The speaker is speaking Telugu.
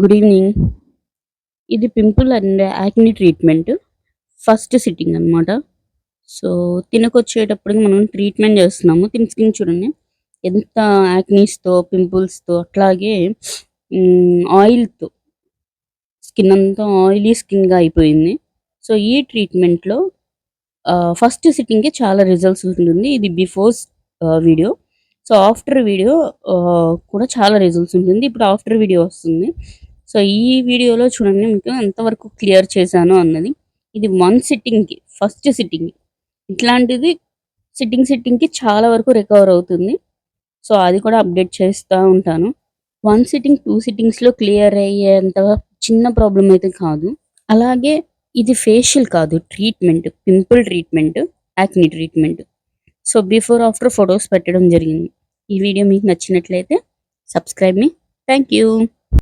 Good evening. ఇది pimple and acne treatment. First sitting అనమాట. సో, తినకొచ్చేటప్పటికి మనం ట్రీట్మెంట్ చేస్తున్నాము. తిన స్కిన్ చూడండి ఎంత యాక్నీస్‌తో, పింపుల్స్‌తో అట్లాగే ఆయిల్‌తో స్కిన్ అంతా ఆయిలీ స్కిన్‌గా అయిపోయింది. సో, ఈ ట్రీట్మెంట్‌లో ఫస్ట్ సిట్టింగ్‌కి చాలా రిజల్ట్స్ ఉంటుంది. ఇది before video. So, after video కూడా చాలా రిజల్ట్స్ ఉంటుంది. ఇప్పుడు ఆఫ్టర్ వీడియో వస్తుంది. సో, ఈ వీడియోలో చూడండి మీకు ఎంతవరకు క్లియర్ చేశాను అన్నది. ఇది 1 సిట్టింగ్‌కి ఫస్ట్ సిట్టింగ్. ఇట్లాంటిది సిట్టింగ్‌కి చాలా వరకు రికవర్ అవుతుంది. సో, అది కూడా అప్డేట్ చేస్తా ఉంటాను. 1 సిట్టింగ్, 2 సిట్టింగ్స్‌లో క్లియర్ అయ్యేంత చిన్న ప్రాబ్లమ్ అయితే కాదు. అలాగే ఇది ఫేషియల్ కాదు, treatment. Pimple treatment, acne treatment. So, before, after photos పెట్టడం జరిగింది. ఈ వీడియో మీకు నచ్చినట్లయితే సబ్స్క్రైబ్ మీ. Thank you.